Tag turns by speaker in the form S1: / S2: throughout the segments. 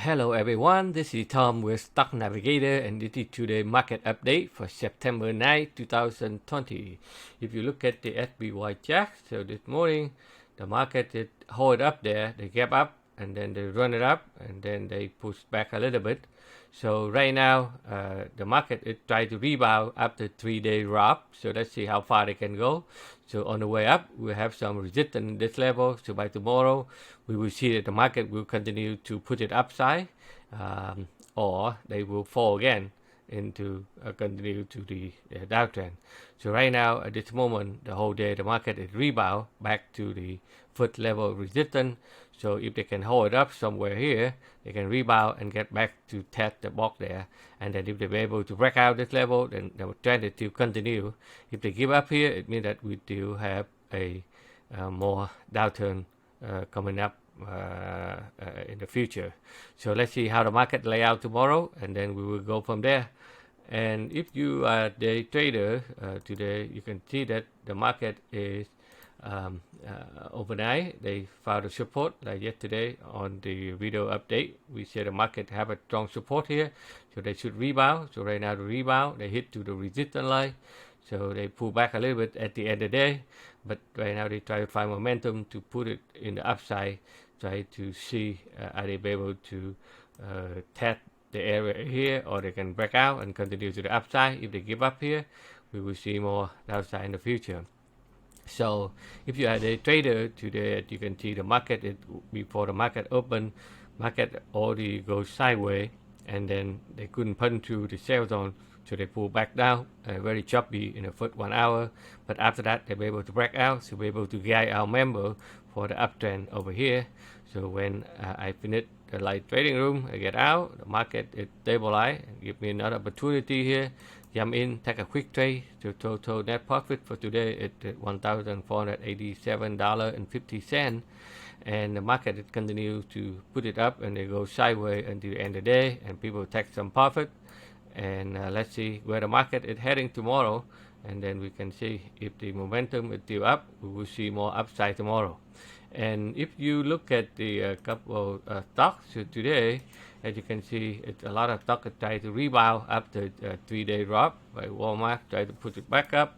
S1: Hello everyone, this is Tom with Stock Navigator and this is today's market update for September 9, 2020. If you look at the SPY chart, so this morning the market it hold up there, they gap up and then they run it up and then they push back a little bit. So right now the market is trying to rebound after 3-day drop. So let's see how far they can go. So on the way up, we have some resistance in this level. So by tomorrow, we will see that the market will continue to put it upside, or they will fall again into continue to the downtrend. So right now, at this moment, the whole day, the market is rebound back to the foot level resistance. So if they can hold it up somewhere here, they can rebound and get back to test the box there. And then if they're able to break out this level, then the trend is still continue. If they give up here, it means that we still have a more downturn coming up in the future. So let's see how the market lay out tomorrow, and then we will go from there. And if you are a day trader today, you can see that the market is overnight they found a support like yesterday on the video update. We said the market have a strong support here, so they should rebound. So right now the rebound, they hit to the resistance line, so they pull back a little bit at the end of the day, but right now they try to find momentum to put it in the upside, try to see are they be able to test the area here, or they can break out and continue to the upside. If they give up here, we will see more downside in the future. So if you are a trader today, you can see the market before the market open, market already goes sideways, and then they couldn't punch through the sell zone, so they pull back down, very choppy in the first 1 hour. But after that, they'll be able to break out, so we're able to guide our member for the uptrend over here. So when I finish the light trading room, I get out, the market is stabilized, give me another opportunity here. Jump in, take a quick trade. So total net profit for today is $1,487.50. And the market continues to put it up and they go sideways until the end of the day, and people take some profit. And let's see where the market is heading tomorrow, and then we can see if the momentum is still up, we will see more upside tomorrow. And if you look at the couple of stocks today, as you can see, it's a lot of stocks try to rebound after a 3-day drop. By Walmart try to put it back up.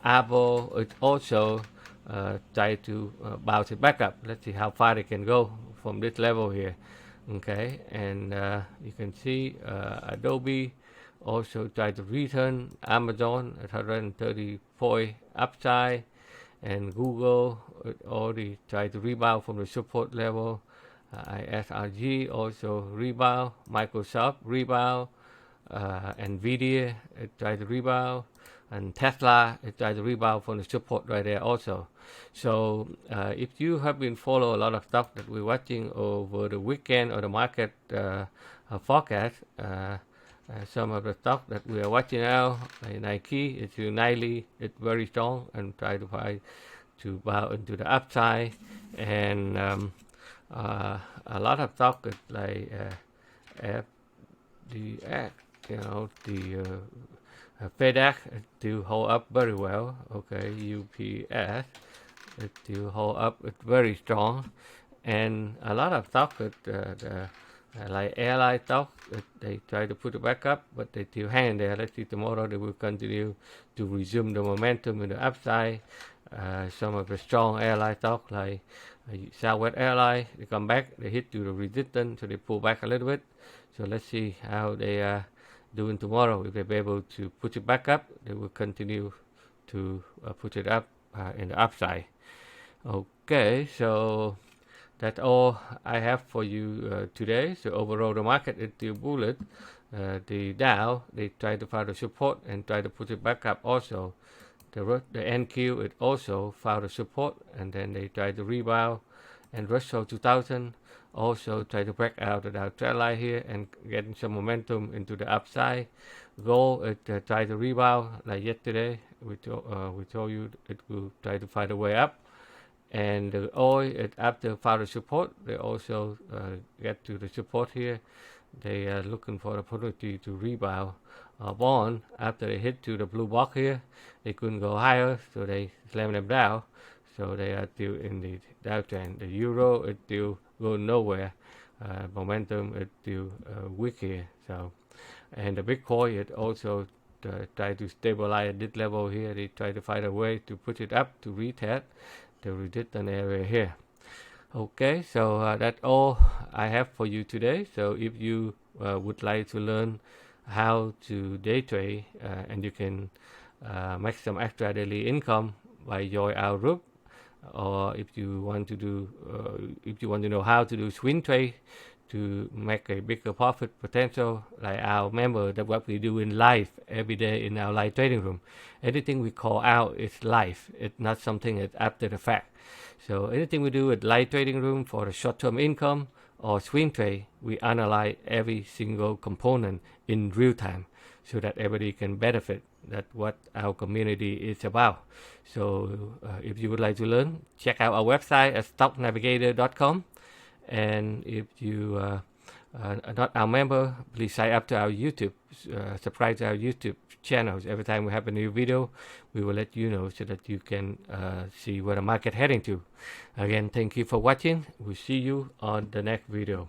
S1: Apple it also try to bounce it back up. Let's see how far it can go from this level here. Okay, and you can see Adobe also try to return. Amazon at 130 point upside, and Google already tried to rebound from the support level. ISRG also rebound, Microsoft rebound, Nvidia tried to rebound, and Tesla tried to rebound from the support right there also. So if you have been following a lot of stuff that we're watching over the weekend or the market forecast, some of the stuff that we are watching now, like Nike, it's nightly, it's very strong and try to find to bow into the upside. And a lot of stock like FDX, the FedEx still hold up very well. Okay, UPS it still hold up, it's very strong. And a lot of stock like airline stock, they try to put it back up, but they still hang there. Let's see tomorrow they will continue to resume the momentum in the upside. Some of the strong airline stock like Southwest Airlines, they come back, they hit to the resistance, so they pull back a little bit. So let's see how they are doing tomorrow. If they're able to put it back up, they will continue to put it up in the upside. Okay, so that's all I have for you today. So overall, the market is still bullish. The Dow, they try to find the support and try to put it back up also. The NQ, it also found a support, and then they try to rebound. And Russell 2000 also try to break out the Dow trend line here and getting some momentum into the upside. Gold, it tried to rebound like yesterday. We told you it will try to find a way up. And the oil, after found the support, they also get to the support here. They are looking for the opportunity to rebound. Bond, after they hit to the blue box here, they couldn't go higher, so they slammed them down. So they are still in the downtrend. The euro is still going nowhere. momentum it to weak here. So, and the Bitcoin it also try to stabilize at this level here. They try to find a way to push it up to retest the resistance area here. Okay, so that's all I have for you today. So if you would like to learn how to day trade and you can make some extra daily income by join our group, or if you want to do if you want to know how to do swing trade to make a bigger profit potential like our member, that what we do in live every day in our live trading room. Anything we call out is live, it's not something that's after the fact. So anything we do at live trading room for the short-term income or swing trade, we analyze every single component in real time so that everybody can benefit. That's what our community is about. So if you would like to learn, check out our website at stocknavigator.com. And if you are not our member, please sign up to our YouTube, subscribe to our YouTube channels. Every time we have a new video, we will let you know so that you can see where the market heading to. Again, thank you for watching. We'll see you on the next video.